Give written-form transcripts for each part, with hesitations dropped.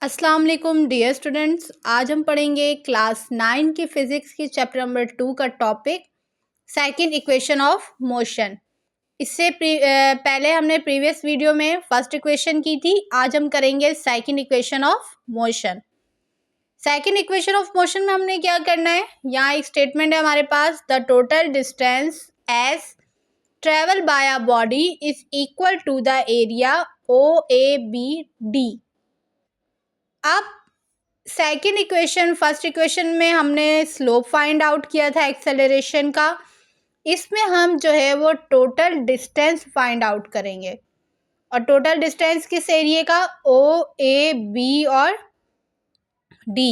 अस्सलाम वालेकुम dear students. आज हम पढ़ेंगे क्लास 9 की फिज़िक्स की चैप्टर नंबर 2 का topic second equation of motion. इससे पहले हमने प्रीवियस वीडियो में फर्स्ट इक्वेशन की थी। आज हम करेंगे second equation of motion. Second equation of motion में हमने क्या करना है, यहाँ एक स्टेटमेंट है हमारे पास, the total distance S travel by a body is equal to the area OABD। अब सेकंड इक्वेशन, फर्स्ट इक्वेशन में हमने स्लोप फाइंड आउट किया था एक्सेलरेशन का। इसमें हम जो है वो टोटल डिस्टेंस फाइंड आउट करेंगे। और टोटल डिस्टेंस किस एरिया का? OAB और D।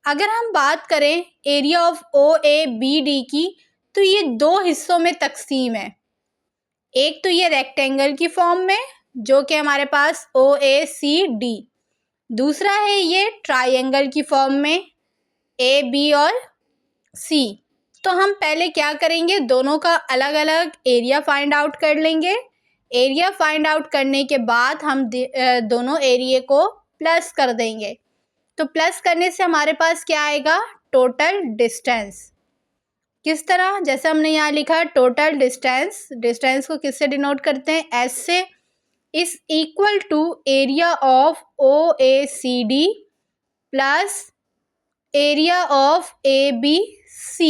अगर हम बात करें एरिया ऑफ OABD की, तो ये दो हिस्सों में तकसीम है। एक तो ये रेक्टेंगल की फॉर्म में जो कि हमारे पास OACD, दूसरा है ये ट्रायंगल की फॉर्म में AB और C। तो हम पहले क्या करेंगे, दोनों का अलग अलग एरिया फाइंड आउट कर लेंगे। एरिया फाइंड आउट करने के बाद हम दोनों एरिया को प्लस कर देंगे। तो प्लस करने से हमारे पास क्या आएगा? Total distance. किस तरह? जैसे हमने यहाँ लिखा टोटल डिस्टेंस, डिस्टेंस को किससे डिनोट करते हैं? S से। Is equal to area of OACD plus area of ABC।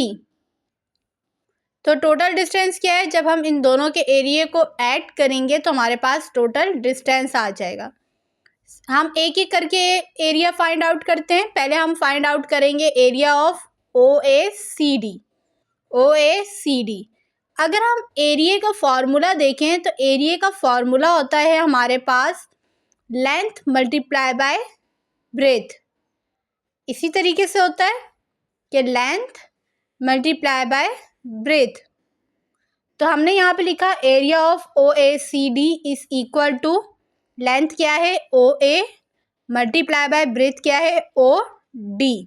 तो टोटल डिस्टेंस क्या है? जब हम इन दोनों के एरिया को ऐड करेंगे तो हमारे पास टोटल डिस्टेंस आ जाएगा। हम एक एक करके एरिया फाइंड आउट करते हैं। पहले हम फाइंड आउट करेंगे एरिया ऑफ OACD। अगर हम एरिया का फॉर्मूला देखें तो एरिया का फॉर्मूला होता है हमारे पास लेंथ मल्टीप्लाई बाय ब्रेथ। इसी तरीके से होता है कि लेंथ मल्टीप्लाई बाय ब्रेथ। तो हमने यहाँ पे लिखा area of OACD is equal to length क्या है? OA मल्टीप्लाई बाय ब्रेथ क्या है? OD।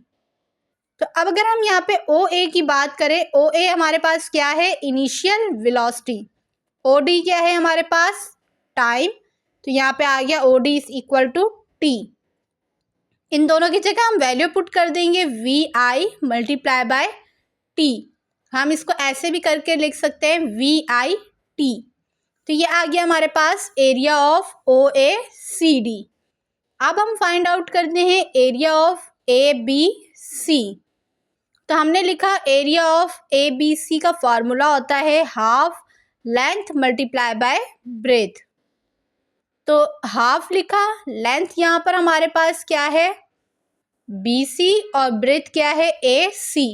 तो अब अगर हम यहाँ पे OA की बात करें, OA हमारे पास क्या है? Initial velocity. OD क्या है हमारे पास? टाइम। तो यहाँ पे आ गया OD is equal to T। इन दोनों की जगह हम वैल्यू पुट कर देंगे VI मल्टीप्लाई बाय T। हम इसको ऐसे भी करके लिख सकते हैं VIT। तो ये आ गया हमारे पास एरिया ऑफ OACD। अब हम फाइंड आउट करते हैं एरिया ऑफ ABC। तो हमने लिखा एरिया ऑफ ABC का फॉर्मूला होता है half length multiply by breath. तो हाफ लिखा, लेंथ यहाँ पर हमारे पास क्या है? BC और ब्रेथ क्या है? AC।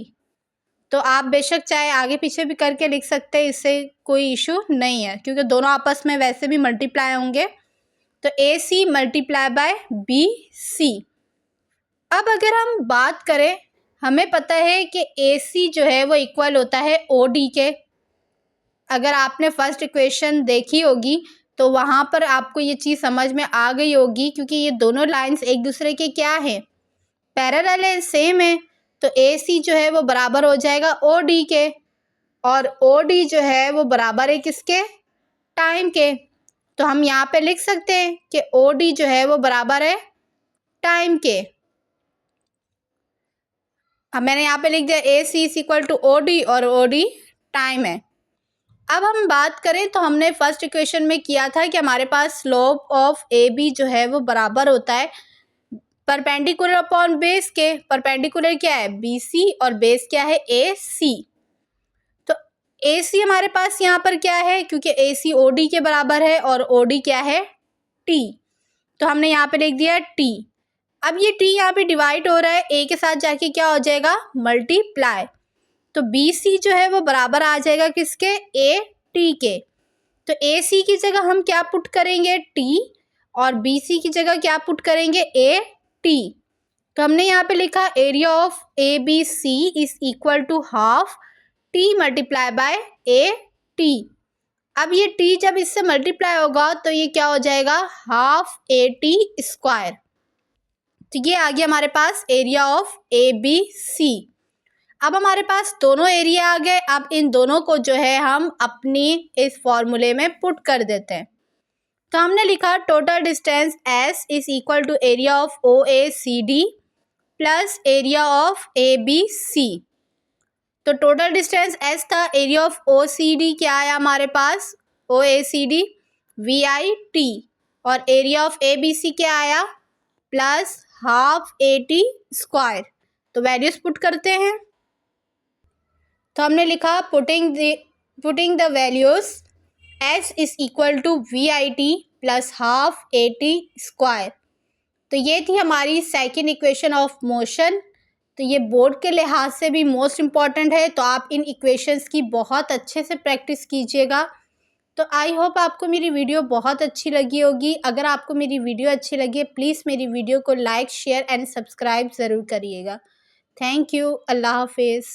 तो आप बेशक चाहे आगे पीछे भी करके लिख सकते हैं, इससे कोई इशू नहीं है क्योंकि दोनों आपस में वैसे भी मल्टीप्लाई होंगे। तो AC मल्टीप्लाई बाय BC। अब अगर हम बात करें, हमें पता है कि AC जो है वो इक्वल होता है OD के। अगर आपने फर्स्ट इक्वेशन देखी होगी तो वहाँ पर आपको ये चीज़ समझ में आ गई होगी, क्योंकि ये दोनों लाइंस एक दूसरे के क्या हैं? पैरेलल है, सेम है। तो AC जो है वो बराबर हो जाएगा OD के, और OD जो है वो बराबर है किसके? टाइम के। तो हम यहाँ पे लिख सकते हैं कि OD जो है वो बराबर है टाइम के। अब मैंने यहाँ पे लिख दिया AC is equal to OD और OD टाइम है। अब हम बात करें तो हमने फर्स्ट इक्वेशन में किया था कि हमारे पास स्लोप ऑफ AB जो है वो बराबर होता है परपेंडिकुलर अपॉन बेस के। परपेंडिकुलर क्या है? BC और बेस क्या है? AC। तो AC हमारे पास यहाँ पर क्या है? क्योंकि AC OD के बराबर है और OD क्या है? T। तो हमने यहाँ पे लिख दिया T। अब ये T यहाँ पे डिवाइड हो रहा है, A के साथ जाके क्या हो जाएगा? मल्टीप्लाई। तो BC जो है वो बराबर आ जाएगा किसके? AT के। तो AC की जगह हम क्या पुट करेंगे? T, और BC की जगह क्या पुट करेंगे? AT। तो हमने यहाँ पे लिखा area of ABC is equal to half T multiply by AT। अब ये T जब इससे मल्टीप्लाई होगा तो ये क्या हो जाएगा? Half AT square. तो ये आ गया हमारे पास एरिया ऑफ ABC। अब हमारे पास दोनों एरिया आ गए। अब इन दोनों को जो है हम अपनी इस फॉर्मूले में पुट कर देते हैं। तो हमने लिखा total distance S is equal to area of OACD plus area of ABC। तो टोटल डिस्टेंस S था, एरिया ऑफ OCD क्या आया हमारे पास, OACD VIT, और एरिया ऑफ ABC क्या आया, प्लस हाफ AT स्क्वायर। तो वैल्यूज पुट करते हैं। तो हमने लिखा putting the values S is equal to VIT plus half AT square. तो ये थी हमारी सेकेंड इक्वेशन ऑफ मोशन। तो ये बोर्ड के लिहाज से भी मोस्ट इम्पॉर्टेंट है, तो आप इन इक्वेशंस की बहुत अच्छे से प्रैक्टिस कीजिएगा। तो आई होप आपको मेरी वीडियो बहुत अच्छी लगी होगी। अगर आपको मेरी वीडियो अच्छी लगी प्लीज़ मेरी वीडियो को लाइक, शेयर एंड सब्सक्राइब ज़रूर करिएगा। Thank you. अल्लाह हाफिज़।